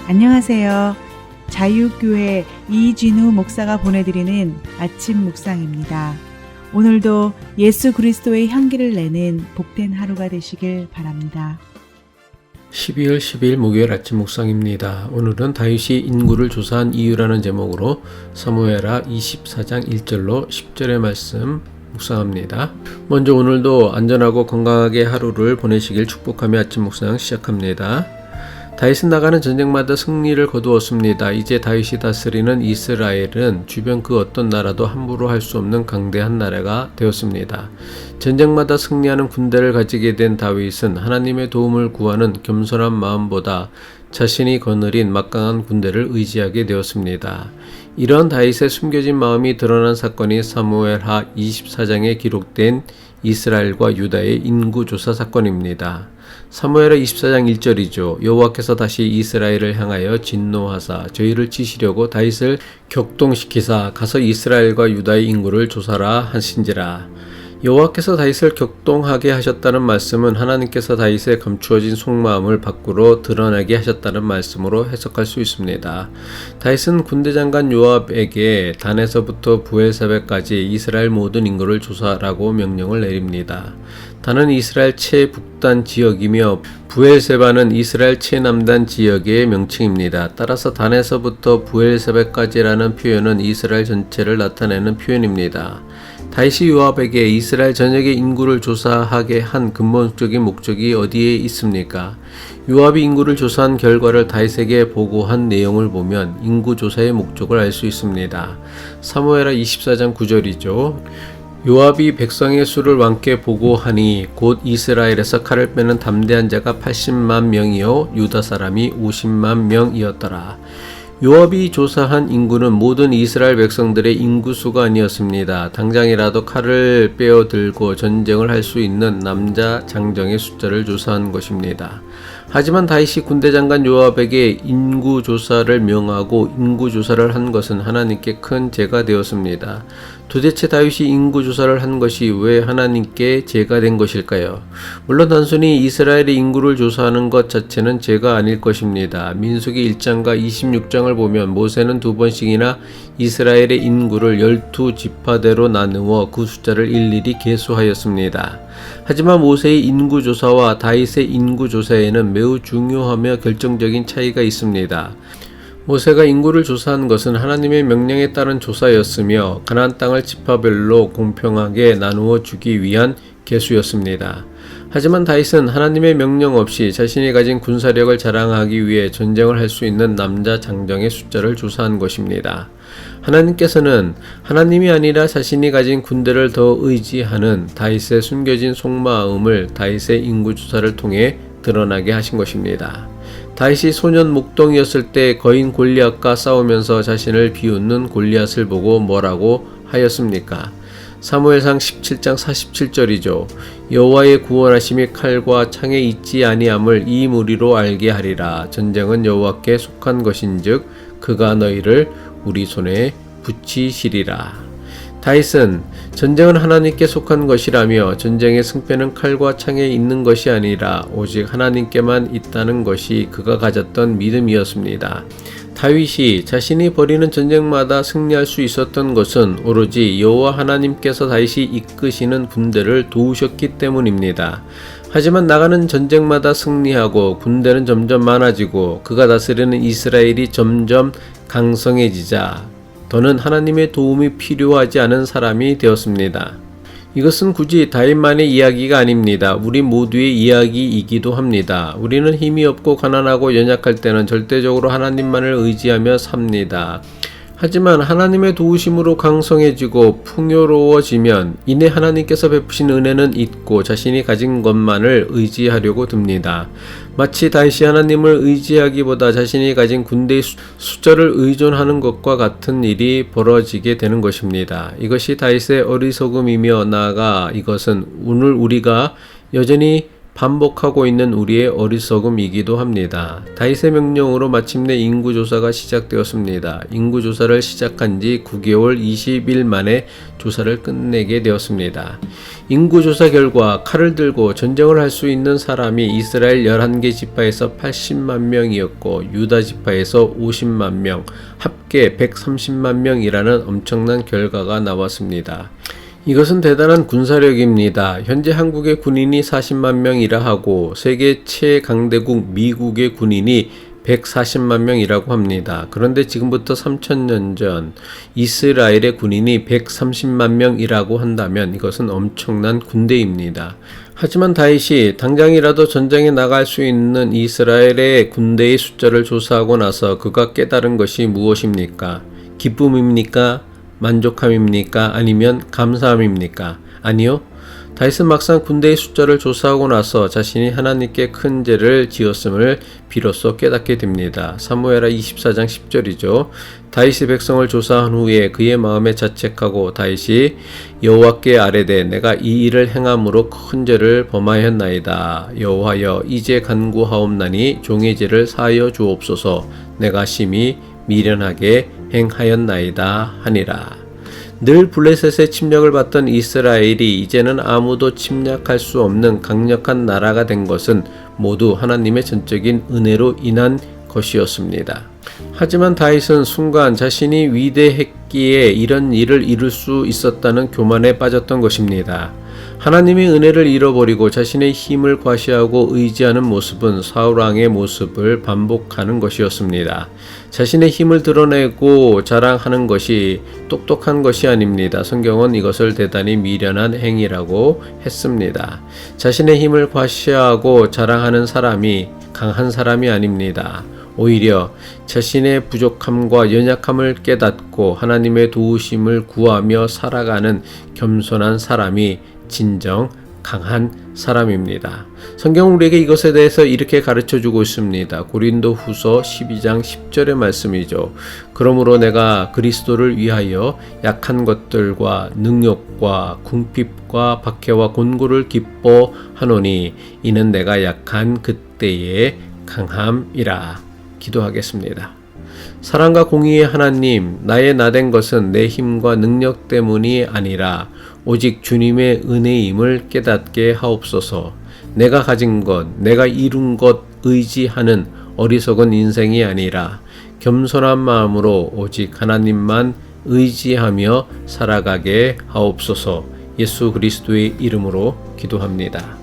안녕하세요. 자유교회 이진우 목사가 보내드리는 아침 묵상입니다. 오늘도 예수 그리스도의 향기를 내는 복된 하루가 되시길 바랍니다. 12월 10일 목요일 아침 묵상입니다. 오늘은 다윗이 인구를 조사한 이유라는 제목으로 사무엘하 24장 1절로 10절의 말씀 묵상합니다. 먼저 오늘도 안전하고 건강하게 하루를 보내시길 축복하며 아침 묵상 시작합니다. 다윗은 나가는 전쟁마다 승리를 거두었습니다. 이제 다윗이 다스리는 이스라엘은 주변 그 어떤 나라도 함부로 할 수 없는 강대한 나라가 되었습니다. 전쟁마다 승리하는 군대를 가지게 된 다윗은 하나님의 도움을 구하는 겸손한 마음보다 자신이 거느린 막강한 군대를 의지하게 되었습니다. 이런 다윗의 숨겨진 마음이 드러난 사건이 사무엘하 24장에 기록된 이스라엘과 유다의 인구조사 사건입니다. 사무엘하 24장 1절이죠. 여호와께서 다시 이스라엘을 향하여 진노하사 저희를 치시려고 다윗을 격동시키사 가서 이스라엘과 유다의 인구를 조사라 하신지라. 여호와께서 다윗을 격동하게 하셨다는 말씀은 하나님께서 다윗의 감추어진 속마음을 밖으로 드러나게 하셨다는 말씀으로 해석할 수 있습니다. 다윗은 군대장관 요압에게 단에서부터 브엘세바까지 이스라엘 모든 인구를 조사하라고 명령을 내립니다. 단은 이스라엘 최북단 지역이며 브엘세바는 이스라엘 최남단 지역의 명칭입니다. 따라서 단에서부터 브엘세바까지라는 표현은 이스라엘 전체를 나타내는 표현입니다. 다윗이 요압에게 이스라엘 전역의 인구를 조사하게 한 근본적인 목적이 어디에 있습니까? 요압이 인구를 조사한 결과를 다윗에게 보고한 내용을 보면 인구 조사의 목적을 알 수 있습니다. 사무엘하 24장 9절이죠. 요압이 백성의 수를 왕께 보고하니 곧 이스라엘에서 칼을 빼는 담대한 자가 80만 명이요 유다 사람이 50만 명이었더라. 요압이 조사한 인구는 모든 이스라엘 백성들의 인구수가 아니었습니다. 당장이라도 칼을 빼어 들고 전쟁을 할 수 있는 남자 장정의 숫자를 조사한 것입니다. 하지만 다윗이 군대장관 요압에게 인구조사를 명하고 인구조사를 한 것은 하나님께 큰 죄가 되었습니다. 도대체 다윗이 인구조사를 한 것이 왜 하나님께 죄가 된 것일까요? 물론 단순히 이스라엘의 인구를 조사하는 것 자체는 죄가 아닐 것입니다. 민수기 1장과 26장을 보면 모세는 2번씩이나 이스라엘의 인구를 12지파대로 나누어 그 숫자를 일일이 계수하였습니다. 하지만 모세의 인구조사와 다윗의 인구조사에는 매우 중요하며 결정적인 차이가 있습니다. 모세가 인구를 조사한 것은 하나님의 명령에 따른 조사였으며 가나안 땅을 지파별로 공평하게 나누어 주기 위한 계수였습니다. 하지만 다윗은 하나님의 명령 없이 자신이 가진 군사력을 자랑하기 위해 전쟁을 할 수 있는 남자 장정의 숫자를 조사한 것입니다. 하나님께서는 하나님이 아니라 자신이 가진 군대를 더 의지하는 다윗의 숨겨진 속마음을 다윗의 인구조사를 통해 드러나게 하신 것입니다. 다윗이 소년 목동이었을 때 거인 골리앗과 싸우면서 자신을 비웃는 골리앗을 보고 뭐라고 하였습니까? 사무엘상 17장 47절이죠. 여호와의 구원하심이 칼과 창에 있지 아니함을 이 무리로 알게 하리라. 전쟁은 여호와께 속한 것인즉 그가 너희를 우리 손에 붙이시리라. 다윗은 전쟁은 하나님께 속한 것이라며 전쟁의 승패는 칼과 창에 있는 것이 아니라 오직 하나님께만 있다는 것이 그가 가졌던 믿음이었습니다. 다윗이 자신이 벌이는 전쟁마다 승리할 수 있었던 것은 오로지 여호와 하나님께서 다윗이 이끄시는 군대를 도우셨기 때문입니다. 하지만 나가는 전쟁마다 승리하고 군대는 점점 많아지고 그가 다스리는 이스라엘이 점점 강성해지자 더는 하나님의 도움이 필요하지 않은 사람이 되었습니다. 이것은 굳이 다윗만의 이야기가 아닙니다. 우리 모두의 이야기이기도 합니다. 우리는 힘이 없고 가난하고 연약할 때는 절대적으로 하나님만을 의지하며 삽니다. 하지만 하나님의 도우심으로 강성해지고 풍요로워지면 이내 하나님께서 베푸신 은혜는 잊고 자신이 가진 것만을 의지하려고 듭니다. 마치 다윗이 하나님을 의지하기보다 자신이 가진 군대의 숫자를 의존하는 것과 같은 일이 벌어지게 되는 것입니다. 이것이 다윗의 어리석음이며 나아가 이것은 오늘 우리가 여전히 반복하고 있는 우리의 어리석음이기도 합니다. 다윗의 명령으로 마침내 인구조사가 시작되었습니다. 인구조사를 시작한 지 9개월 20일 만에 조사를 끝내게 되었습니다. 인구조사 결과 칼을 들고 전쟁을 할 수 있는 사람이 이스라엘 11개 지파에서 80만 명이었고 유다 지파에서 50만 명, 합계 130만 명이라는 엄청난 결과가 나왔습니다. 이것은 대단한 군사력입니다. 현재 한국의 군인이 40만 명이라 하고 세계 최강대국 미국의 군인이 140만 명이라고 합니다. 그런데 지금부터 3000년 전 이스라엘의 군인이 130만 명이라고 한다면 이것은 엄청난 군대입니다. 하지만 다윗이 당장이라도 전쟁에 나갈 수 있는 이스라엘의 군대의 숫자를 조사하고 나서 그가 깨달은 것이 무엇입니까? 기쁨입니까? 만족함입니까? 아니면 감사함입니까? 아니요. 다윗은 막상 군대의 숫자를 조사하고 나서 자신이 하나님께 큰 죄를 지었음을 비로소 깨닫게 됩니다. 사무엘하 24장 10절이죠. 다윗이 백성을 조사한 후에 그의 마음에 자책하고 다윗이 여호와께 아뢰되 내가 이 일을 행함으로 큰 죄를 범하였나이다. 여호와여 이제 간구하옵나니 종의 죄를 사하여 주옵소서. 내가 심히 미련하게 행하였나이다 하니라. 늘 블레셋의 침략을 받던 이스라엘이 이제는 아무도 침략할 수 없는 강력한 나라가 된 것은 모두 하나님의 전적인 은혜로 인한 것이었습니다. 하지만 다윗은 순간 자신이 위대했기에 이런 일을 이룰 수 있었다는 교만에 빠졌던 것입니다. 하나님의 은혜를 잃어버리고 자신의 힘을 과시하고 의지하는 모습은 사울왕의 모습을 반복하는 것이었습니다. 자신의 힘을 드러내고 자랑하는 것이 똑똑한 것이 아닙니다. 성경은 이것을 대단히 미련한 행위라고 했습니다. 자신의 힘을 과시하고 자랑하는 사람이 강한 사람이 아닙니다. 오히려 자신의 부족함과 연약함을 깨닫고 하나님의 도우심을 구하며 살아가는 겸손한 사람이 진정 강한 사람입니다. 성경은 우리에게 이것에 대해서 이렇게 가르쳐주고 있습니다. 고린도 후서 12장 10절의 말씀이죠. 그러므로 내가 그리스도를 위하여 약한 것들과 능욕과 궁핍과 박해와 곤고를 기뻐하노니 이는 내가 약한 그때의 강함이라. 기도하겠습니다. 사랑과 공의의 하나님, 나의 나된 것은 내 힘과 능력 때문이 아니라 오직 주님의 은혜임을 깨닫게 하옵소서. 내가 가진 것, 내가 이룬 것 의지하는 어리석은 인생이 아니라 겸손한 마음으로 오직 하나님만 의지하며 살아가게 하옵소서. 예수 그리스도의 이름으로 기도합니다.